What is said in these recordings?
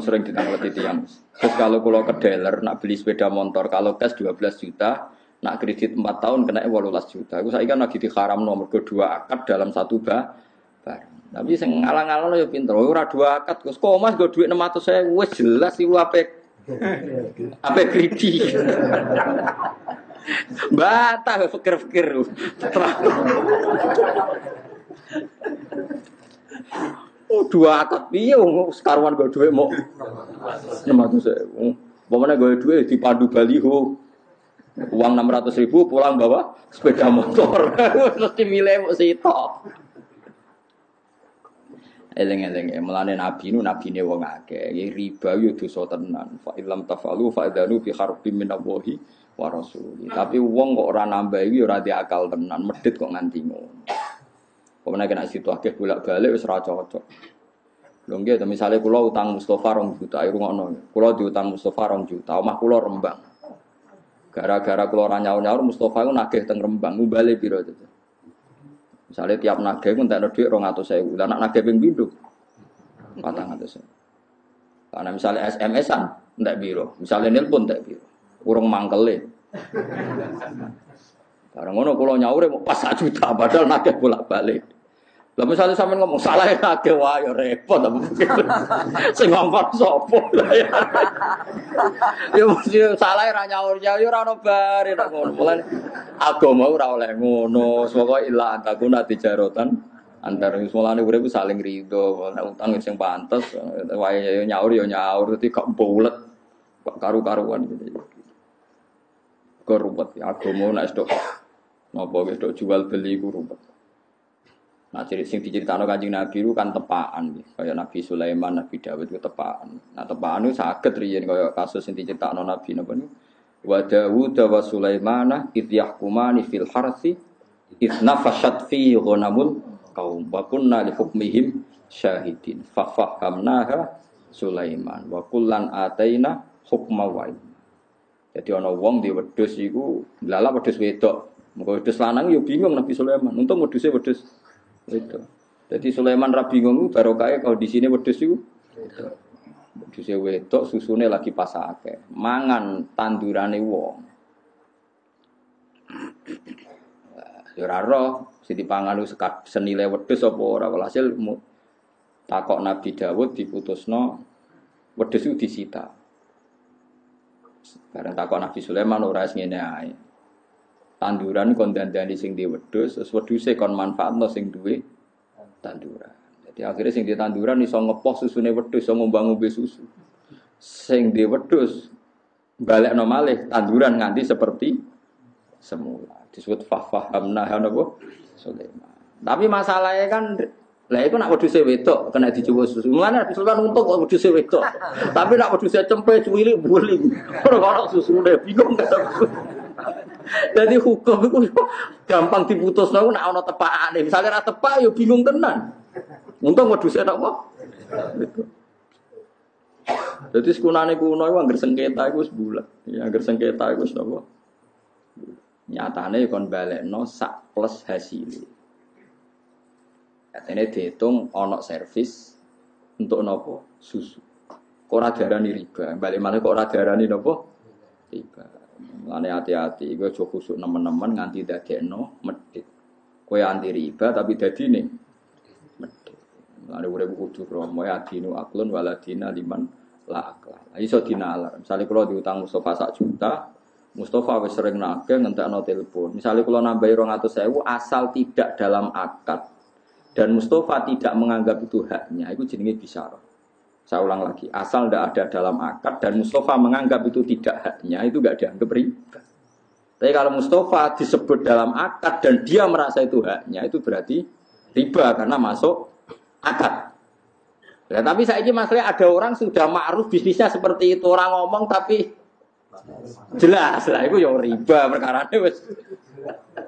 sering ditangkleti tiyang. Terus kalau kula ke dealer nak beli sepeda motor kalau cash 12 juta, nak kredit 4 tahun kena 18 juta. Iku saiki kan lagi diharamno mergo dua akad dalam satu barang. Tapi sing ngalang-alang ya pinter. Ora dua akad Gus. Kok Mas go dhuwit 600.000 wis jelas iku ape kredi. Bata fikir-fikir. Oh dua akad piye sekaruan go dhuwit mok 600.000. Pemene go dhuwit dipandu baliho. Uang 600.000 pulang bawa sepeda motor. Mesti milih mok sitok. Eleng-eleng mulane nabine wong akeh. Riba yo dosa tenan. Fa illam tafalu fa idanu bi harbin minallahi wa rasuli. Tapi wong kok ora nambahi ora di akal tenan, medhit kok nganti ngono. Pemene kena situ akeh bolak-balik wis ora cocok. Lho nggih, misale kula utang Mustofa 2 juta, rungokno. Kula diutang Mustofa 2 juta, omah kula Rembang. Gara-gara kula ora nyaur-nyaur Mustofa iku nagih teng Rembang, ngumbale piro to. Misale tiap nagih ku entekno dhuwit 200.000. Lah nek nagih ping pindho 400.000. Karena misale SMS-an entek piro, misale nelpon entek piro. Urung mangkele. Bareng ngono kula nyaure mau pas 1 juta padahal nagih bolak-balik. Lah misale sampean ngomong salah nagih wae ya repot apa. Sing ngongkon sapa lah ya. Ya mesti salah ra nyaur ya ora ono bare nek ngono. Mulane agama ora oleh ngono. Pokoke ila antakuna tijarotan antar mulane urip saling rido. Nek utang sing pantes wae nyaur ya nyaur dadi gak bulet. Kok karu-karuan gitu. Ruwet agama nek stok napa wis stok jual beli ku ruwet. Nah cerita sing diceritakno Kanjeng Nabi ku kan tepaan kaya Nabi Sulaiman, Nabi Dawud ku tepaan. Nah tepaan ku saged riyen kaya kasus sing diceritakno Nabi napa niku. Wa Dawud wa Sulaiman id yahkumani fil harsi id nafashat fi ghanamul qaum wa kunna li hukmihim syahidin fa fahamnaha Sulaiman wa kullan ataina hukma wa. Jadi ana wong di wedhus iku lala wedhus wedok. Mengko wedhus lanang yo bingung Nabi Sulaiman. Untung wedhuse wedhus wedok. Jadi Sulaiman ra bingung barokahe kondisine wedhus iku. Wedhuse wedok susune lagi pasake. Mangan tandurane wong. Ya ora roh sing dipangan senile wedhus apa ora walhasil takok Nabi Dawud diputusno wedhus iku disita. Bareng takon Nabi Sulaiman ora ngene ae. Tanduran kon dandani sing di wedhus, terus wedhuse kon manfaatno sing duwe tanduran. Jadi akhirnya sing di tanduran iso ngepoh susune wedhus, iso ngombang-ngombe susu. Sing di wedhus balekno malih tanduran nganti seperti semula. Disebut fahamna napa Sulaiman. Tapi masalahnya kan lah iku nak wedhuse wedok kena dicoba susu. Mulane Nabi Sulaiman untung kok wedhuse wedok. Tapi nak wedhuse cempe cuwili buli. Ora ono susune bingung kan. Jadi hukum itu gampang diputusno nek ana tepakane. Misale ra tepak ya bingung tenan. Untung wedhuse napa? Jadi sekunane kuno iku anggere sengketa iku wis bulat. Ya anggere sengketa iku wis napa? Nyatane kon balekno sak plus hasilé. Katanya dihitung ono servis untuk nopo susu. Kok ora diarani riba? Balik mana kok ora diarani nopo riba? Mulane hati-hati, gue aja khusuk nemen-nemen nganti dadekno medhit. Kowe anti riba tapi dadine medhit. Mulane urip kudu romo ya dinu aklun waladina liman la akla. Iso dinalar. Misale kula diutang Mustofa 1 juta, Mustofa wis sering nagih ngentekno telepon. Misale kula nambahi 200.000 asal tidak dalam akad dan Mustofa tidak menganggap itu haknya, itu jenenge bisyarah. Saya ulang lagi, asal tidak ada dalam akad dan Mustofa menganggap itu tidak haknya, itu tidak dianggap riba. Tapi kalau Mustofa disebut dalam akad dan dia merasa itu haknya, itu berarti riba karena masuk akad. Ya, tapi saya ini masalahnya ada orang sudah ma'ruf bisnisnya seperti itu, orang ngomong tapi jelas lah, itu yang riba perkaranya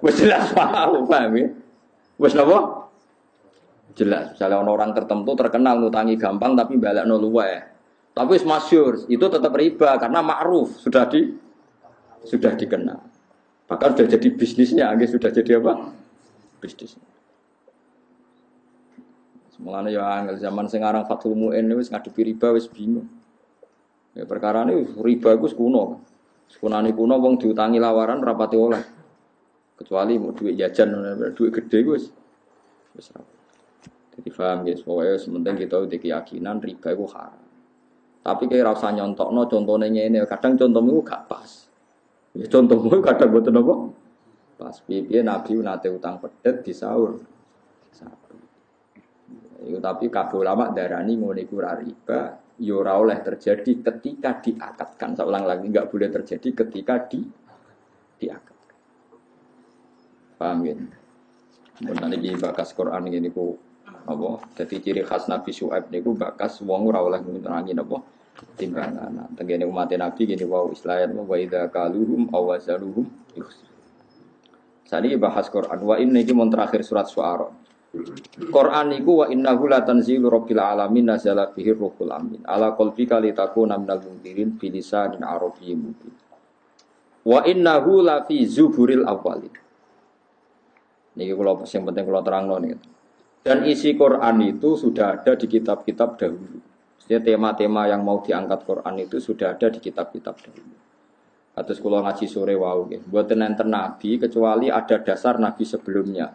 wis jelas paham ya, wis napa? Jelas, misalnya orang tertentu terkenal ngutangi gampang tapi balekno luweh. Tapi masyhur, itu tetap riba karena ma'ruf, sudah dikenal. Bahkan sudah jadi bisnisnya, sudah jadi apa? Bisnisnya. Mulane ya angel zaman sing aran Fathul Muin wis ngadepi riba wis bingung. Ya perkara ini riba itu kuno. Sekunani kuno wong diutangi lawaran rapati oleh. Kecuali mau duit jajan, duit gede Gus. Wis jadi paham guys, pokoknya sementing kita udah keyakinan riba itu haram. Tapi kayak rasa nyontokno contohnya ini, kadang contohmu gak pas. Ya contohmu kadang buat apa? Pas piye Nabi nate utang pedet di sahur. Itu tapi kabeh ulama darani ngono iku riba, ya ora oleh terjadi ketika diakatkan. Saya ulang lagi, enggak boleh terjadi ketika diakatkan. Paham ya? Mun iki bakas Quran ngene iku apa? Dadi ciri khas Nabi Syuaib niku bakas wong ora oleh ngurangi napa timbangan. Tengene umat Nabi gini wau Islam wa idza kaluhum aw wazaluhum yukhsir. Sani bahas Quran wa inna iki mun terakhir surat Syuara. Quran niku wa innahu la tanzilu rabbil alamin nazala bihi ruhul amin ala qalbika litakuna minal munzirin bilisanin arabiyyin mubin. Wa innahu la fi zuburil awwalin. Niki kula sing penting kula terangno niki. Dan isi Quran itu sudah ada di kitab-kitab dahulu. Maksudnya tema-tema yang mau diangkat Quran itu sudah ada di kitab-kitab dahulu. Atus kula ngaji sore wau nggih. Mboten enten nabi kecuali ada dasar nabi sebelumnya.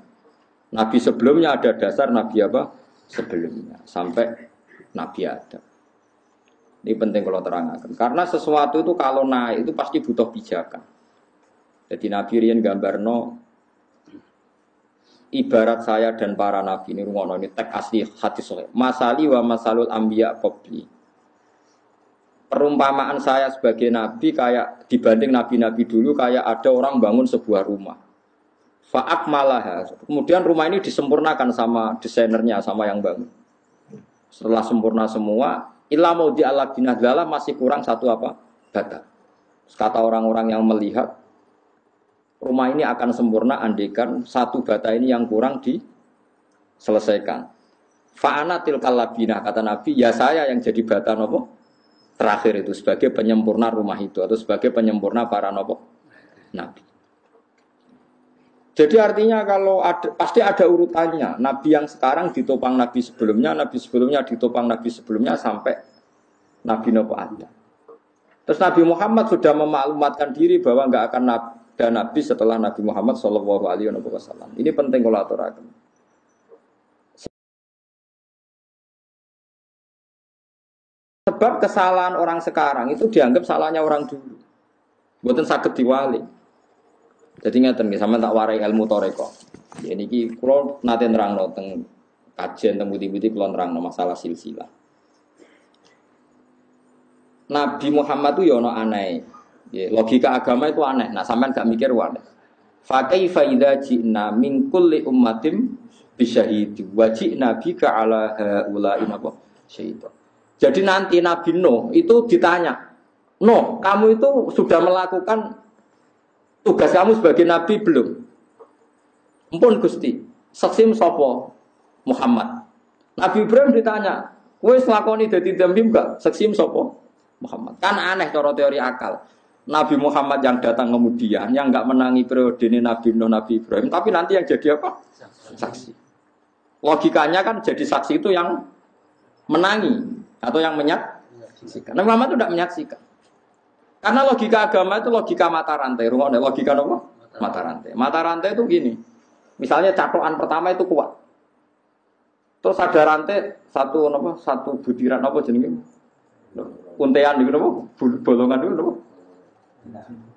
Nabi sebelumnya ada dasar nabi apa? Sebelumnya sampai Nabi Adam. Ini penting kalau terangkan. Karena sesuatu itu kalau naik itu pasti butuh pijakan. Jadi Nabi riyen gambarno ibarat saya dan para nabi ini rungono ini teks asli hadis sahih. Masali wa masalul anbiya qabli. Perumpamaan saya sebagai nabi kayak dibanding nabi-nabi dulu kayak ada orang bangun sebuah rumah. Fa'akmalaha. Kemudian rumah ini disempurnakan sama desainernya, sama yang bangun. Setelah sempurna semua, illa maudi ala binadlala masih kurang satu apa? Bata. Kata orang-orang yang melihat rumah ini akan sempurna andaikan satu bata ini yang kurang diselesaikan. Fa'ana tilkal labinah, kata Nabi, ya saya yang jadi bata nopo terakhir itu sebagai penyempurna rumah itu atau sebagai penyempurna para nopo nabi. Jadi artinya kalau ada, pasti ada urutannya. Nabi yang sekarang ditopang nabi sebelumnya ditopang nabi sebelumnya sampai Nabi Nuh ada. Terus Nabi Muhammad sudah memaklumatkan diri bahwa enggak akan ada nabi setelah Nabi Muhammad sallallahu alaihi wasallam. Ini penting kalau aturaken. Sebab kesalahan orang sekarang itu dianggap salahnya orang dulu. Mboten saged diwali. Jadi ngeten nggih sampeyan tak warai ilmu toreko. Ya niki kula nate nerangno teng kajian teng budi-budi kula nerangno masalah silsilah. Nabi Muhammad itu ya ana aneh. Ya, logika agama itu aneh. Nah, sampean gak mikir wae. Fa kaifa idza ji'na min kulli ummatin bisyahidi wa ji'na bika ala haula'i napa syaitan. Jadi nanti Nabi Nuh itu ditanya, "Nuh, kamu itu sudah melakukan tugas kamu sebagai nabi belum?" Ampun Gusti, seksim sapa? Muhammad. Nabi Ibrahim ditanya, "Kowe nglakoni dadi nabi enggak?" Seksim sapa? Muhammad. Kan aneh cara teori akal. Nabi Muhammad yang datang kemudian yang enggak menangi periode ini Nabi Nuh, Nabi Ibrahim, tapi nanti yang jadi apa? Saksi. Logikanya kan jadi saksi itu yang menangi atau yang menyaksikan. Nabi Muhammad itu tidak menyaksikan. Karena logika agama itu logika mata rantai. Rumahnya logika apa? Mata rantai. Mata rantai itu gini. Misalnya catokan pertama itu kuat. Terus ada rantai satu butiran apa jenenge? Untean itu apa? Bolongan itu apa?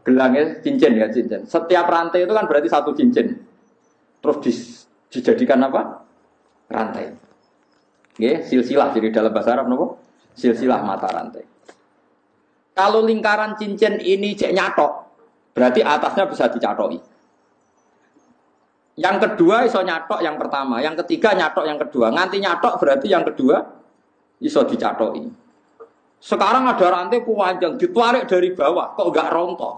Gelangnya cincin ya cincin. Setiap rantai itu kan berarti satu cincin. Terus dijadikan apa? Rantai. Nggih, silsilah jadi dalam bahasa Arab napa? Silsilah mata rantai. Kalau lingkaran cincin ini cek nyatok, berarti atasnya bisa dicatoki. Yang kedua iso nyatok yang pertama, yang ketiga nyatok yang kedua. Nganti nyatok berarti yang kedua iso dicatoki. Sekarang ada rantai panjang ditarik dari bawah, kok enggak rontok?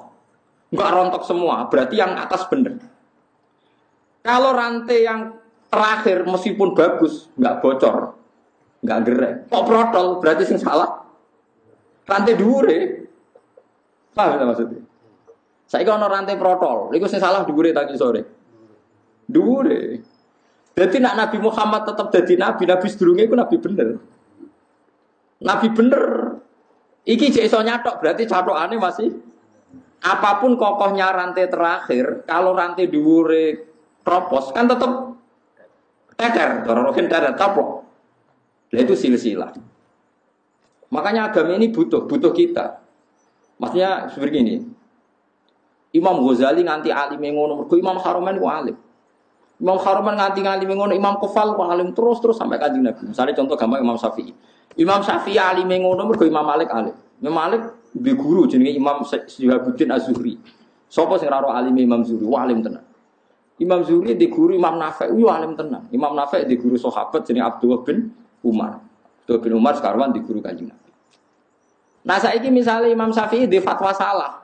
Enggak rontok semua, berarti yang atas bener. Kalau rantai yang terakhir meskipun bagus, enggak bocor, enggak gerek, kok protol, berarti sing salah. Rantai dhuwure. Paham ta maksudnya? Saiki ana rantai protol, iku sing salah dhuwure ta sore. Dhuwure. Dadi nek Nabi Muhammad tetap dadi nabi, nabi sedurunge iku nabi bener. Nabi bener. Iki jek iso nyatok berarti catokane masih apapun kokohnya rantai terakhir, kalau rantai dhuwure kropos kan tetap teter, dororokin teter taplok. Nah itu silsilah. Makanya agama ini butuh kita. Maksudnya seperti ini. Imam Ghazali nganti alim ngono, mergo Imam Haromen ku alim. Imam Haromen nganti alim ngono, Imam Kufal ku alim terus sampai Kanjeng Nabi. Misalnya contoh gampang Imam Syafi'i. Imam Syafi'i alim ngono mergo Imam Malik alim. Imam Malik di guru jenenge Imam Syihabuddin Az-Zuhri. Sapa sing ora alim Imam Zuhri? Wah alim tenan. Imam Zuhri di guru Imam Nafi', yo alim tenan. Imam Nafi' di guru sahabat jenenge Abdullah bin Umar. Abdullah bin Umar sekarang di guru Kanjeng Nabi. Nah saiki misalnya Imam Syafi'i di fatwa salah.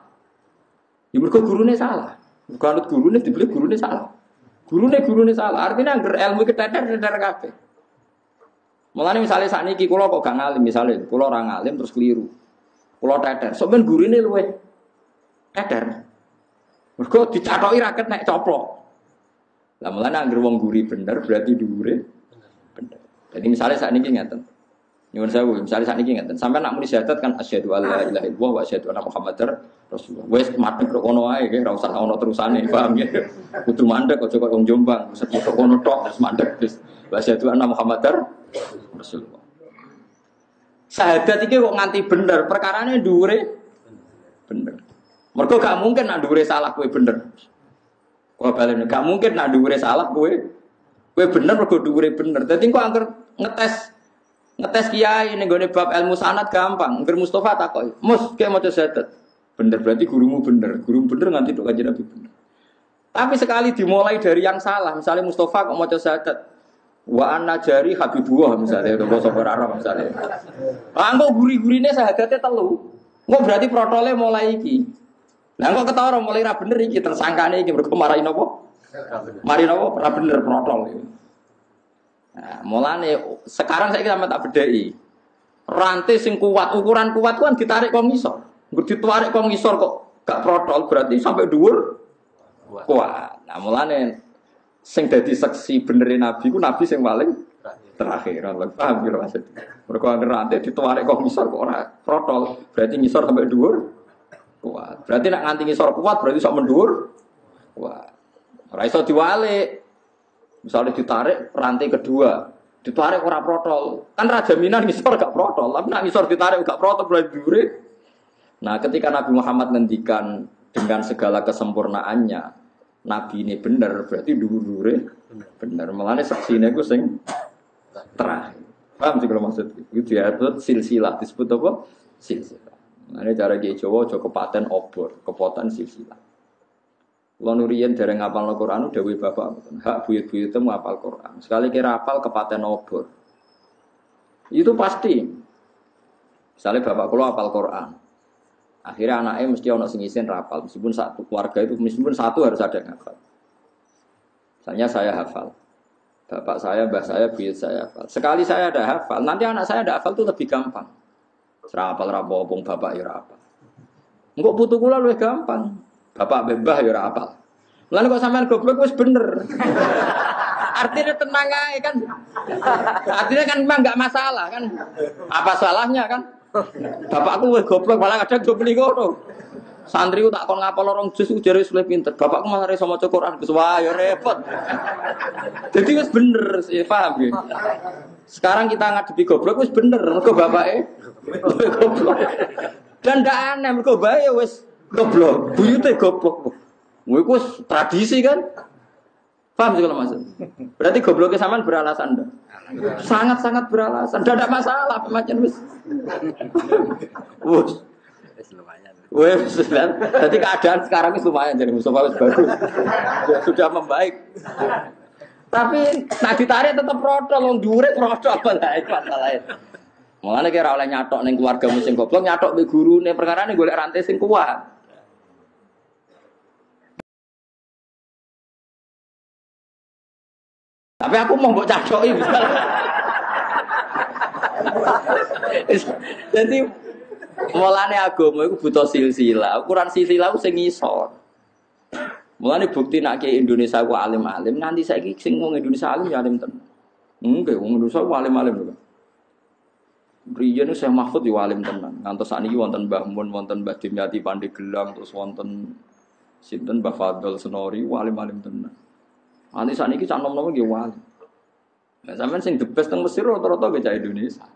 Ya mergo gurune salah. Bukan anut gurune dibeli gurune salah. Gurune salah. Artinya angger ilmu keteter kabeh. Mulane misalnya sakniki kula kok gak ngalim misalnya, kula ora ngalim terus keliru. Kula teter. Sok ben gurine luwe teter. Mergo dicatoki raket nek coplok. Lah mulane angger wong guri bener berarti dhuwure bener. Jadi misalnya sakniki ngeten. Nyuwun sewu, misalnya sakniki ngeten. Sampai nak muni syahadat kan asyhadu alla ilaha illallah wa asyhadu anna muhammadar rasulullah. Wis madhep kok ngono ae nggih, ora usah ono terusane, paham nggih. Kudu mandek aja kok wong Jombang, sedekah kono tok terus mandek wis. Wa asyhadu anna muhammadar rasulullah. Syahadat iki kok nganti bener, perkarane dhuwure bener. Mergo gak mungkin nak dhuwure salah kowe bener. Kowe balene gak mungkin nak dhuwure salah kowe bener mergo dhuwure bener. Dadi kok angger ngetes kiai ning gone bab ilmu sanad gampang. Ngger Mustofa takoki, "Mus, kiai maca syahadat." Bener berarti gurumu bener nganti tok kanjeng Nabi bener. Tapi sekali dimulai dari yang salah, misalnya Mustofa kok maca syahadat, wa anna jari habibullah misalnya, bahasa Arab misalnya. Anggo guri-gurine syahadatnya telu. Engko berarti protole mulai iki. Lah kok ketara mulai ra bener iki tersangkane iki mergo marahi napa? Mari napa ora bener protol iki. Nah, mulane sekarang saya sama tak bedai. Rantai sing kuat, ukuran kuat kan ditarik kok ngisor. Nggo ditarik kok ngisor kok gak protol berarti sampai dhuwur kuat. Nah, mulane sing dadi saksi benere Nabi ku Nabi sing paling terakhir. Paham kira maksud. Mergo rantai ditarik kok ngisor kok ora protol, berarti ngisor sampai dhuwur kuat. Berarti nek nganti ngisor kuat berarti sok mendhuwur kuat. Ora iso diwalik. Misalnya ditarik rantai kedua, ditarik ora protol. Kan ra jaminan ngisor gak protol, tapi nek ngisor ditarik gak protol berarti dhuwure. Nah, ketika Nabi Muhammad ngendikan dengan segala kesempurnaannya, Nabi ini bener berarti dhuwure bener. Mulane saksine ku sing terakhir. Paham sih kalau maksud itu disebut silsilah, disebut apa? Silsilah. Mulane cara Ki Jawa aja kepaten obor, kepotan silsilah. Kalau nurian dereng ngapal Al-Quran, dawuh bapak, hak buyut-buyut itu ngapal Quran. Sekali kira hafal kepaten obor, itu pasti. Misalnya bapak kalau hafal Quran, akhirnya anaknya mesti ono sing isin rapal, meskipun satu keluarga itu, meskipun satu harus ada yang hafal. Misalnya saya hafal, bapak saya, mbah saya, buyut saya hafal. Sekali saya ada hafal, nanti anak saya ada hafal itu lebih gampang. Serapal rapopong bapak ya hafal. Enggak butuh kula lebih gampang. Bapak bebah ya ora apal. Lalu kok sampean goblok wis bener. Artinya tenang aja kan. Artinya kan memang enggak masalah kan. Apa salahnya kan? Bapakku wis goblok malah kadang do muni ngono. Santri ku tak kon ngapal orang jus ujare wis pinter. Bapakku malah iso maca Quran wis wah ya repot. Jadi wis bener, ya paham ya. Sekarang kita ngadepi goblok wis bener mergo bapake goblok. Dan ndak aneh mergo bae wis goblok, buyute goblok. Kowe ku tradisi kan? Paham sih kalau maksud? Berarti gobloknya sampean beralasan ndak? Sangat-sangat beralasan. Ndak ada masalah macam wis. Wes lumayan. Wes kan. Jadi keadaan sekarang ini lumayan jadi Mustafa wis bagus. Sudah membaik. Tapi nak ditarik tetap protol, wong dhuwure protol apa lae masalahe. Mulane kira oleh nyatok ning keluarga sing goblok, nyatok mbek gurune perkarane golek rantai sing kuat. Tapi aku mau mbok cacoki misalnya. Jadi mulane agama iku butuh silsilah. Ukuran silsilah ku sing ngisor. Mulane bukti nek Indonesia ku alim-alim, nganti saiki sing wong Indonesia alim ya alim tenan. Nggih, wong Indonesia ku alim-alim lho. Riyen Syekh Mahfud yo alim tenan. Ngantos sakniki wonten Mbah Mun, wonten Mbah Dimyati Pandeglang, terus wonten sinten Mbah Fadl Senori, alim-alim tenan. Nanti sakniki cak nom-nom nggih wali. Lah sampean sing the best teng Mesir rata-rata ge cah Indonesia.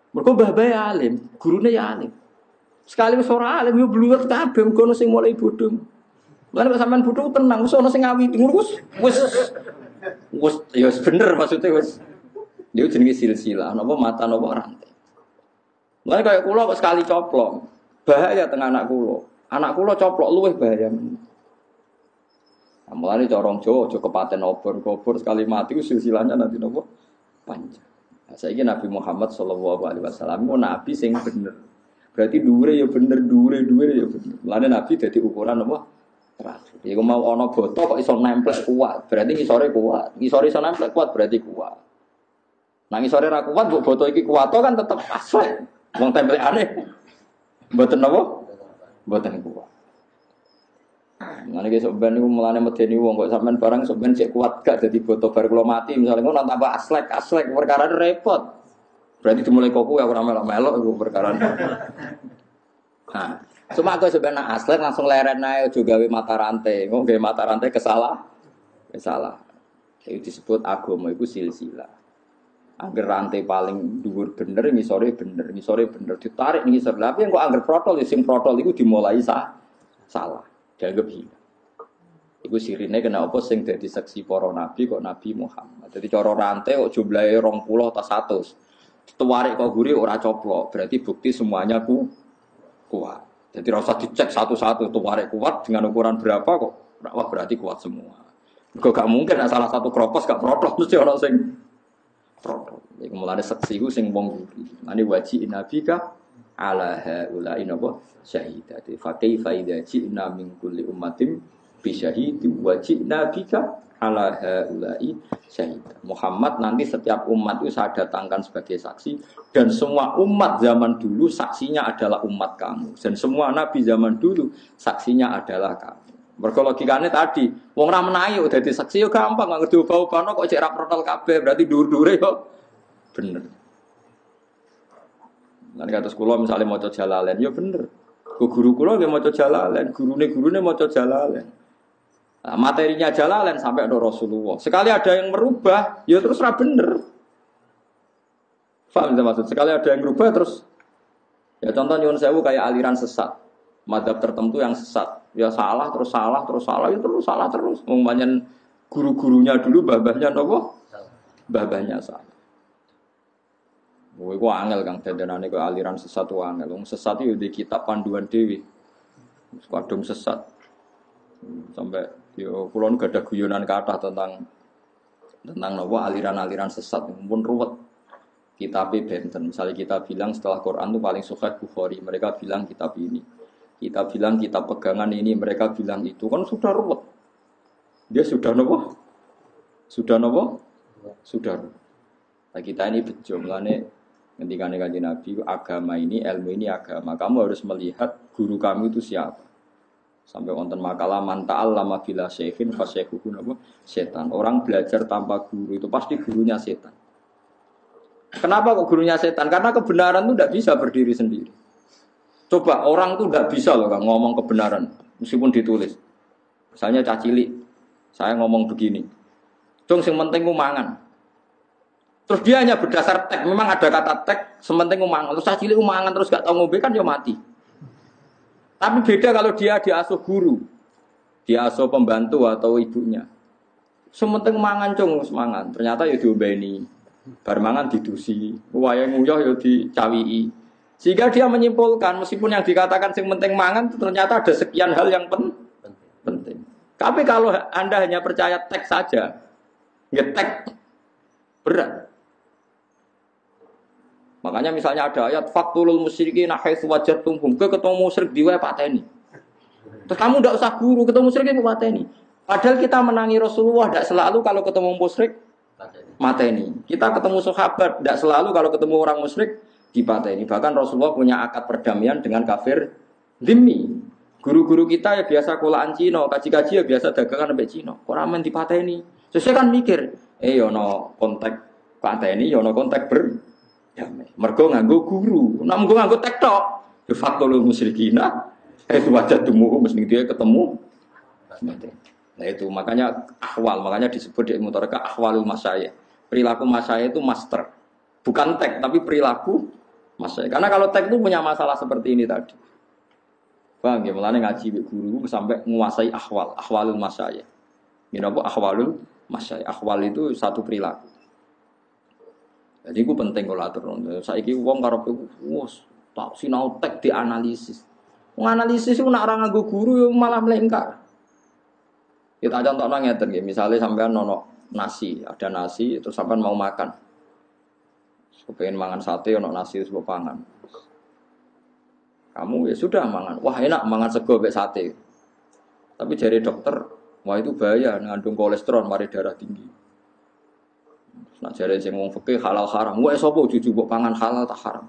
Mergo mbah bae alim, gurune ya alim. Sekali wis ora alim yo bluwet kabeh mergo ono sing mulai bodho. Lan kok sampean bodho tenang, wis ono sing ngawiti ngono wis ya bener maksudnya wis. Dia jenenge silsilah, napa mata napa rantai. Mulane kaya kula kok sekali coplok, bahaya teng anak kula. Anak kula coplok luwih bahaya. Mulane corong Jawa aja kepaten obor-obor sekali mati ku silsilahnya nanti napa panjang. Nah, saiki Nabi Muhammad sallallahu alaihi wasallam ku nabi sing bener. Berarti dhuwure ya bener, dhuwure ya bener. Mulane nabi dadi ukuran napa terakhir. Iku mau ana boto kok iso nempel kuat, berarti ngisore kuat. Ngisore iso nempel kuat berarti kuat. Nah ngisore ra kuat mbok boto iki kuat kan tetep asli. Wong tempelane mboten napa? Mboten kuat. Ngene iki sok ben niku mulane medeni wong kok sampean barang sok ben sik kuat gak dadi boto bar kula mati misale ngono tambah aslek perkara repot. Berarti dimulai kok kuwi ora melok-melok iku perkara. Nah, cuma aku sebenarnya aslek langsung leren ae aja gawe mata rantai. Kok gawe mata rantai kesalah. Itu disebut agama iku silsilah. Angger rantai paling dhuwur bener ngisore bener ditarik ngisor. Tapi yang kok angger protol sing protol iku dimulai salah. Dianggap hilang. Iku sirine kena apa sing dadi saksi para nabi kok Nabi Muhammad. Dadi cara rantai kok jumlahe 20 atau 100. Ditarik kok guri ora coplok, berarti bukti semuanya kuat. Jadi rasa dicek satu-satu tarik kuat dengan ukuran berapa kok. Wah berarti kuat semua. Kok gak mungkin salah satu kropos gak protol mesti orang sing protol. Iku mulane saksi ku sing wong guri. Mane wajib nabika ala haula inapa syahidati fa kaifa idza ji'na min kulli ummatin bi syahidin wa ji'na bika ala haula'i syahid. Muhammad nanti setiap umat itu saya datangkan sebagai saksi dan semua umat zaman dulu saksinya adalah umat kamu dan semua nabi zaman dulu saksinya adalah kamu. Mergo logikane tadi wong ra menahi udah dadi saksi yo gampang gak ngerti ubah-ubahno kok cek ra protol kabeh berarti dhuwur-dhuwure yo bener. Nanti kata sekolah misalnya mau coba Jalalain, ya bener. Guru kula nggih maca Jalalain, gurune maca Jalalain. Nah, materinya Jalalain sampai ada Rasulullah. Sekali ada yang merubah, ya terus ra bener. Paham maksud? Sekali ada yang merubah terus ya contoh nyuwun sewu kayak aliran sesat. Madzhab tertentu yang sesat. Ya salah terus salah, ya terus salah terus. Umpamanya guru-gurunya dulu babahnya napa? Babahnya salah. Kowe ku angel Kang dandanane kok aliran sesat ku angel. Wong sesat iki di kitab panduan dewi. Kadung sesat. Sampai yo kula nu gadah guyonan kathah tentang napa aliran-aliran sesat pun ruwet. Kitab benten. Misalnya kita bilang setelah Quran itu paling sahih Bukhari, mereka bilang kitab ini. Kita bilang kitab pegangan ini, mereka bilang itu kan sudah ruwet. Dia sudah napa? Sudah napa? Sudah. Nah, kita ini bejo mulane ketika Kanjeng Nabi, agama ini, ilmu ini agama. Kamu harus melihat guru kamu itu siapa. Sampai wonten makalah man ta'allama bila syekhin fa syekhuhu setan. Orang belajar tanpa guru itu pasti gurunya setan. Kenapa kok gurunya setan? Karena kebenaran itu tidak bisa berdiri sendiri. Coba orang itu tidak bisa loh Kang, ngomong kebenaran meskipun ditulis. Misalnya cacilik, saya ngomong begini. Dong sing penting ku mangan. Terus dia hanya berdasar teks, memang ada kata teks, sementing umangan. Terus cilik umangan terus gak tahu ngombe kan ya mati. Tapi beda kalau dia diasuh guru, diasuh pembantu atau ibunya. Sementing umangan cung semangan. Ternyata ya diombeni, bar mangan didusi, wayahe nguyah ya dicawii. Sehingga dia menyimpulkan meskipun yang dikatakan sing penting mangan ternyata ada sekian hal yang penting. Tapi kalau Anda hanya percaya teks saja, ngetek berat. Makanya misalnya ada ayat faqtulul musyrikin haitsu wajadtumhum, ketemu musyrik di wae pateni. Terus kamu enggak usah guru, ketemu musyrik itu pateni. Padahal kita menangi Rasulullah tidak selalu kalau ketemu musyrik mateni. Kita ketemu sahabat tidak selalu kalau ketemu orang musyrik dipateni. Bahkan Rasulullah punya akad perdamaian dengan kafir dhimmi. Guru-guru kita ya biasa kulaan Cina, kaji-kaji ya biasa dagangan sampai Cina. Kok ramen dipateni? Sesuai kan mikir, yo no kontak pateni, yo no kontak damai. Mergo nganggo guru, nek nganggo tektok, de facto lu musyrikina, itu wajah temu mesti dia ketemu. Nah itu makanya ahwal, makanya disebut di mutaraka ahwalul masyayikh. Perilaku masyayikh itu master. Bukan tek tapi perilaku masyayikh. Karena kalau tek itu punya masalah seperti ini tadi. Bang, ya mulane ngaji guru sampai menguasai ahwal, ahwalul masyayikh. Ini apa ahwalul masyayikh? Ahwal itu satu perilaku. Jadi itu penting kalau atur. Saiki wong karo wis tak sinau tek dianalisis. Menganalisis itu nak orang nganggo guru malah melengkar. Kita contohnya ngeten nggih, misalnya sampean ono nasi, ada nasi terus sampean mau makan. Kepengen mangan sate ono nasi terus pangan. Kamu ya sudah mangan. Wah, enak mangan sego mek sate. Tapi jari dokter, wah itu bahaya ngandung kolesterol, mari darah tinggi. Nah jari sing wong fikih halal haram. Wah sapa juju mbok pangan halal tak haram.